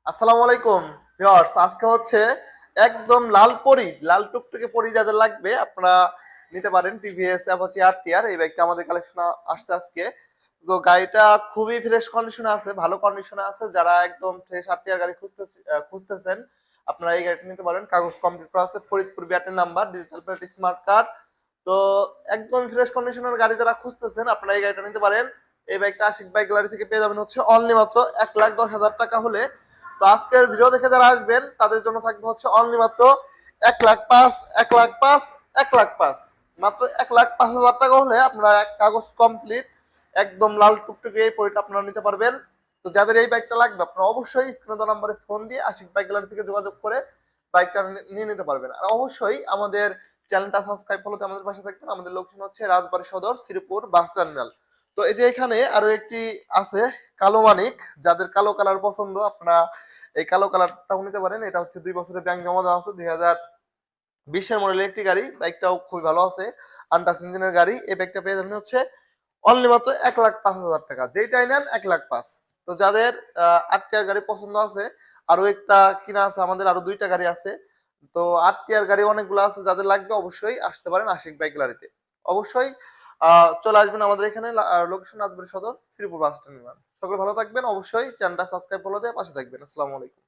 আসসালামু আলাইকুম ভিউয়ার্স, আজকে হচ্ছে একদম লাল পরি, লাল টুকটুকে পরি যাদের লাগবে আপনারা নিতে পারেন। টিভিএস অ্যাপাচি আরটিআর এই বাইকটা আমাদের কালেকশনে আসছে আজকে। তো গাড়িটা খুবই ফ্রেশ কন্ডিশনে আছে, ভালো কন্ডিশনে আছে। যারা একদম ফ্রেশ আরটিআর গাড়ি খুঁজতেছেন আপনারা এই গাড়িটা নিতে পারেন। কাগজ কমপ্লিট করা আছে, Faridpur BRT number, digital plate, smart card. তো একদম ফ্রেশ কন্ডিশনের গাড়ি যারা খুঁজতেছেন আপনারা এই গাড়িটা নিতে পারেন। এই বাইকটা আশিক বাইক গ্যালারি থেকে পেয়ে যাবেন হচ্ছে অনলি মাত্র 1,10,000 টাকা হলে। তো আজকের ভিডিও দেখে যারা আসবেন তাদের জন্য থাকবে হচ্ছে অনলি মাত্র 1,05,000, 1,05,000, 1,05,000, মাত্র 1,05,000 টাকা হলে আপনারা কাগজ কমপ্লিট একদম লাল টুকটুকে এই পরিটা আপনারা নিতে পারবেন। তো যাদের এই বাইকটা লাগবে আপনারা অবশ্যই স্ক্রিনে দেওয়া নাম্বারে ফোন দিয়ে আশিক বাইক গ্যালারি থেকে যোগাযোগ করে বাইকটা নিয়ে নিতে পারবেন। আর অবশ্যই আমাদের চ্যানেলটা সাবস্ক্রাইব করতে আমাদের পাশে থাকবেন। আমাদের লোকেশন হচ্ছে রাজবাড়ী সদর, শ্রীপুর বাস টার্মিনাল। তো এই যে এখানে আরো একটি আছে কালো মানিক, যাদের কালো কালার পছন্দ আপনারা এই কালো কালারটাও নিতে পারেন। এটা হচ্ছে 2 বছরের ব্যাংক জমা দেওয়া আছে, 2020-এর মডেলের একটি গাড়ি। বাইকটাও খুবই ভালো আছে, আনটাচ ইঞ্জিনের গাড়ি। এই বাইকটা পেয়ে যাবেন হচ্ছে অনলি মাত্র 1,05,000 টাকা, যেটাই নেন 1,05,000। তো যাদের 8 টায়ার গাড়ি পছন্দ আছে, আরো একটা কিনা আছে আমাদের, আরো 2টা গাড়ি আছে। তো 8 টায়ার গাড়ি অনেকগুলো আছে, যাদের লাগবে অবশ্যই আসতে পারেন আশিক বাইক গ্যালারিতে। অবশ্যই চলে আসবেন আমাদের এখানে। লোকেশন রাজবাড়ী সদর, শ্রীপুর বাস টার্মিনাল। সকলে ভালো থাকবেন, অবশ্যই চ্যানেলটা সাবস্ক্রাইব করে দিয়ে পাশে থাকবেন। আসসালামু আলাইকুম।